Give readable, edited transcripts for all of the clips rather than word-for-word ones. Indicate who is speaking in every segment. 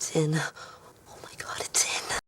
Speaker 1: It's in. Oh my god, it's in.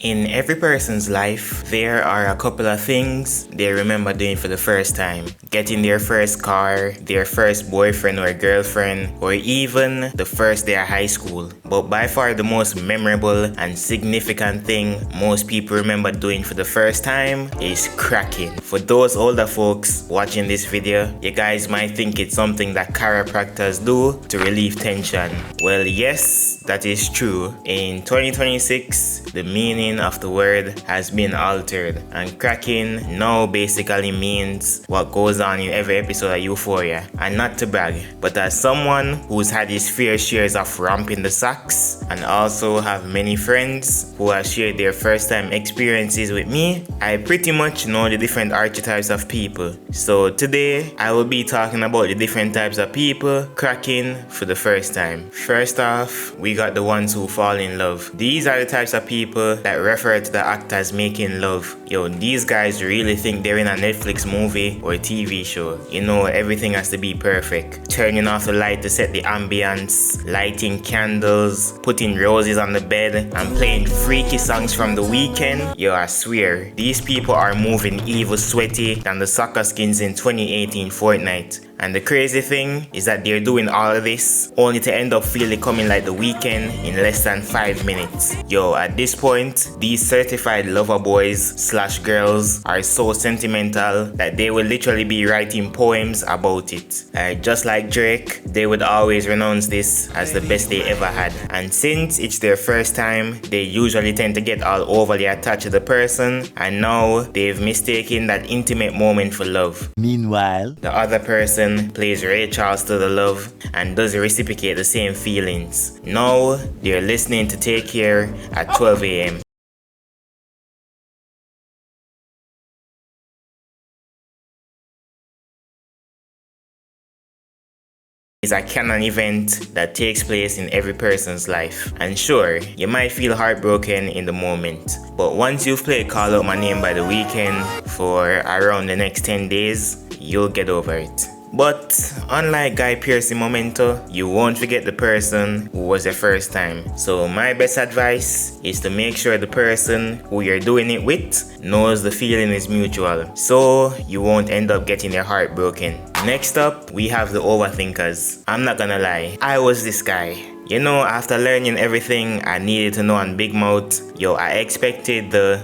Speaker 2: In every person's life, there are a couple of things they remember doing for the first time. Getting their first car, their first boyfriend or girlfriend, or even the first day of high school. But by far the most memorable and significant thing most people remember doing for the first time is cracking. For those older folks watching this video, you guys might think it's something that chiropractors do to relieve tension. Well, yes, that is true. In 2026, the meaning of the word has been altered, and cracking now basically means what goes on in every episode of Euphoria. And not to brag, but as someone who's had his fair shares of romping the socks and also have many friends who have shared their first time experiences with me, I pretty much know the different archetypes of people. So today I will be talking about the different types of people cracking for the first time. First off, we got the ones who fall in love. These are the types of people that refer to the act as making love. Yo, these guys really think they're in a Netflix movie or TV show. You know, everything has to be perfect. Turning off the light to set the ambience, lighting candles, putting roses on the bed, and playing freaky songs from The Weeknd. Yo, I swear, these people are moving evil sweaty than the soccer skins in 2018 Fortnite. And the crazy thing is that they're doing all of this only to end up feeling coming like The Weeknd in less than 5 minutes. Yo, at this point, these certified lover boys / girls are so sentimental that they will literally be writing poems about it. Just like Drake, they would always renounce this as the best they ever had. And since it's their first time, they usually tend to get all overly attached to the person, and now they've mistaken that intimate moment for love.
Speaker 3: Meanwhile,
Speaker 2: the other person plays Ray Charles to the love and doesn't reciprocate the same feelings. Now they're listening to Take Care at 12 a.m. It's a canon event that takes place in every person's life. And sure, you might feel heartbroken in the moment, but once you've played Call Out My Name by The Weeknd for around the next 10 days, you'll get over it. But unlike Guy Pearce Momento, you won't forget the person who was your first time. So my best advice is to make sure the person who you're doing it with knows the feeling is mutual, so you won't end up getting your heart broken. Next up, we have the overthinkers. I'm not gonna lie, I was this guy. You know, after learning everything I needed to know on Big Mouth, yo, I expected to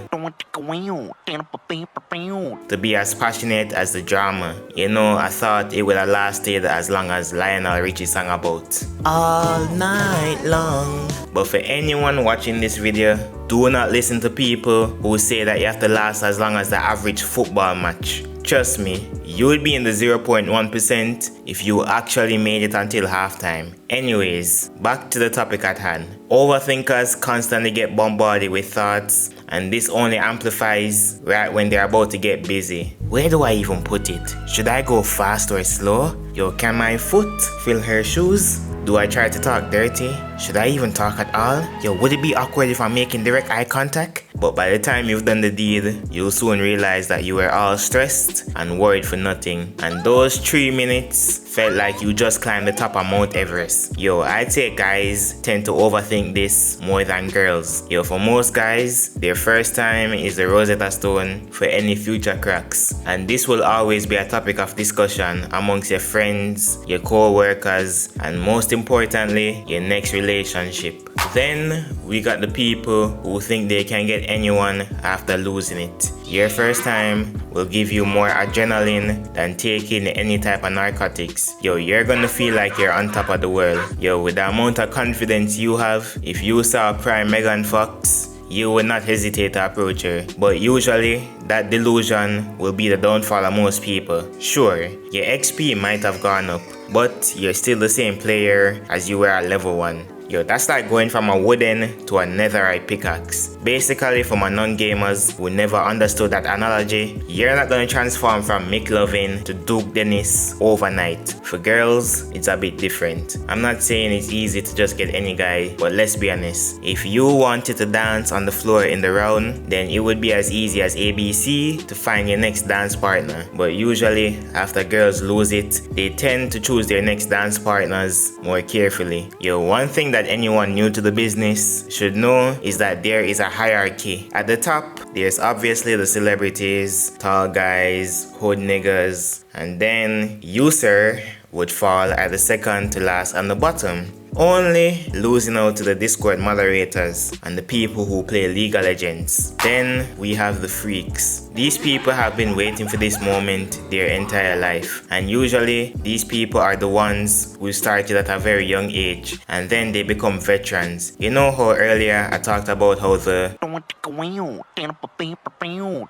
Speaker 2: be as passionate as the drama. You know, I thought it would have lasted as long as Lionel Richie sang about All Night Long. But for anyone watching this video, do not listen to people who say that you have to last as long as the average football match. Trust me, you would be in the 0.1% if you actually made it until halftime. Anyways, back to the topic at hand. Overthinkers constantly get bombarded with thoughts, and this only amplifies right when they're about to get busy. Where do I even put it? Should I go fast or slow? Yo, can my foot fill her shoes? Do I try to talk dirty? Should I even talk at all? Yo, would it be awkward if I'm making direct eye contact? But by the time you've done the deed, you'll soon realize that you were all stressed and worried for nothing. And those 3 minutes felt like you just climbed the top of Mount Everest. Yo, I'd say guys tend to overthink this more than girls. Yo, for most guys, their first time is the Rosetta Stone for any future cracks. And this will always be a topic of discussion amongst your friends, your co-workers, and most importantly, your next relationship. Then we got the people who think they can get anyone after losing it. Your first time will give you more adrenaline than taking any type of narcotics. Yo, you're gonna feel like you're on top of the world. Yo, with the amount of confidence you have, if you saw a prime Megan Fox, you would not hesitate to approach her. But usually, that delusion will be the downfall of most people. Sure, your XP might have gone up, but you're still the same player as you were at level 1. Yo, that's like going from a wooden to a netherite pickaxe. Basically, for my non-gamers who never understood that analogy, you're not gonna transform from Mick Lovin to Duke Dennis overnight. For girls, it's a bit different. I'm not saying it's easy to just get any guy, but let's be honest. If you wanted to dance on the floor in the round, then it would be as easy as ABC to find your next dance partner. But usually, after girls lose it, they tend to choose their next dance partners more carefully. Yo, one thing that that anyone new to the business should know is that there is a hierarchy. At the top, there's obviously the celebrities, tall guys, hood niggas, and then you, sir, would fall at the second to last on the bottom, only losing out to the Discord moderators and the people who play League of Legends. Then we have the freaks. These people have been waiting for this moment their entire life, and usually these people are the ones who started at a very young age and then they become veterans. You know how earlier I talked about how the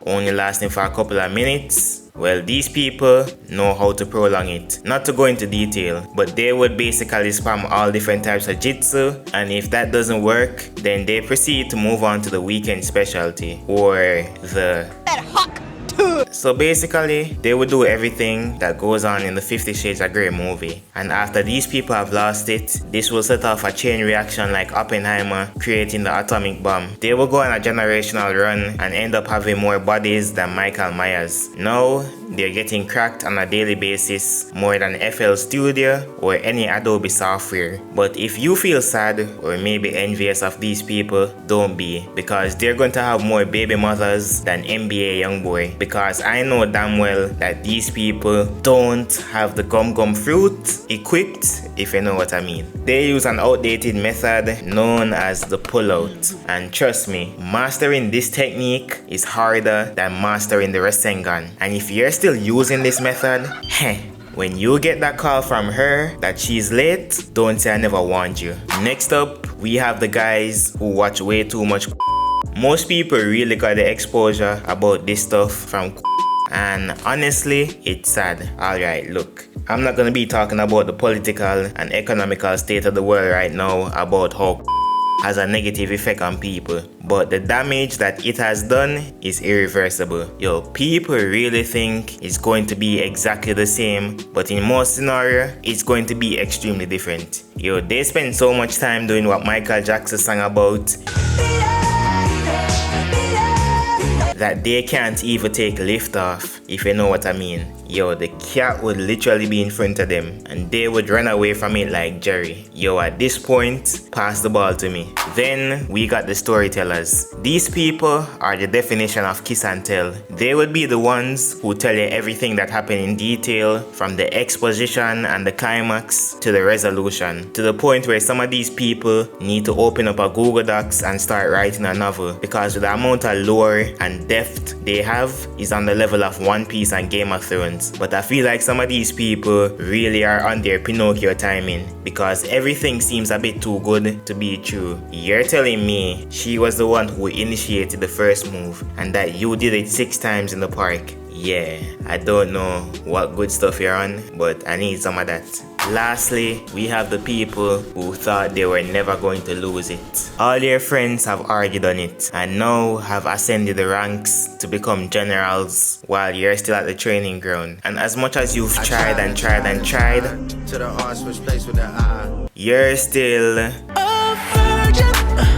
Speaker 2: only lasting for a couple of minutes? Well, these people know how to prolong it. Not to go into detail, but they would basically spam all different types of jitsu, and if that doesn't work, then they proceed to move on to the weekend specialty, or the so basically, they would do everything that goes on in the 50 Shades of Grey movie. And after these people have lost it, this will set off a chain reaction like Oppenheimer creating the atomic bomb. They will go on a generational run and end up having more bodies than Michael Myers. Now, they're getting cracked on a daily basis more than FL Studio or any Adobe software. But if you feel sad or maybe envious of these people, don't be, because they're going to have more baby mothers than NBA Youngboy. Because I know damn well that these people don't have the gum fruit equipped, if you know what I mean. They use an outdated method known as the pullout, and trust me, mastering this technique is harder than mastering the Rasengan. And if you're still using this method, when you get that call from her that she's late, don't say I never warned you. Next up, we have the guys who watch way too much. Most people really got the exposure about this stuff from and honestly, it's sad. Alright, look, I'm not gonna be talking about the political and economical state of the world right now about how has a negative effect on people, but the damage that it has done is irreversible. Yo, people really think it's going to be exactly the same, but in most scenarios, it's going to be extremely different. Yo, they spend so much time doing what Michael Jackson sang about that they can't even take lift off, if you know what I mean. Yo, the cat would literally be in front of them and they would run away from it like Jerry. Yo, at this point, pass the ball to me. Then we got the storytellers. These people are the definition of kiss and tell. They would be the ones who tell you everything that happened in detail, from the exposition and the climax to the resolution, to the point where some of these people need to open up a Google Docs and start writing a novel, because the amount of lore and depth they have is on the level of One Piece and Game of Thrones. But I feel like some of these people really are on their Pinocchio timing, because everything seems a bit too good to be true. You're telling me she was the one who initiated the first move and that you did it 6 times in the park? Yeah, I don't know what good stuff you're on, but I need some of that. Lastly, we have the people who thought they were never going to lose it. All their friends have already done it and now have ascended the ranks to become generals while you're still at the training ground. And as much as you've tried and tried and tried, you're still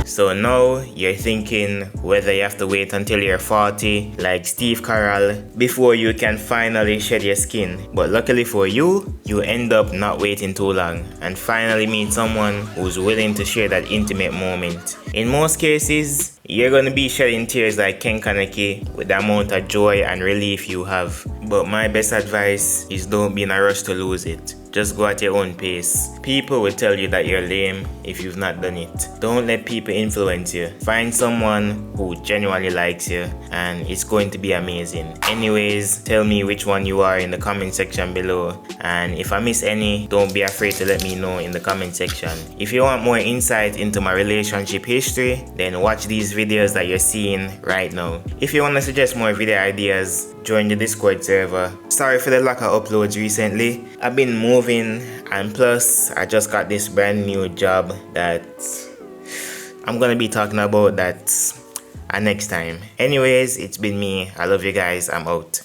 Speaker 2: so now you're thinking whether you have to wait until you're 40 like Steve Carell before you can finally shed your skin. But luckily for you, you end up not waiting too long and finally meet someone who's willing to share that intimate moment. In most cases, you're gonna be shedding tears like Ken Kaneki with the amount of joy and relief you have. But my best advice is don't be in a rush to lose it. Just go at your own pace. People will tell you that you're lame if you've not done it. Don't let people influence you. Find someone who genuinely likes you and it's going to be amazing. Anyways, tell me which one you are in the comment section below, and if I miss any, don't be afraid to let me know in the comment section. If you want more insight into my relationship history, then watch these videos that you're seeing right now. If you want to suggest more video ideas, join the Discord server. Sorry for the lack of uploads recently. I've been moving, and plus I just got this brand new job that I'm gonna be talking about that next time. Anyways, it's been me. I love you guys. I'm out.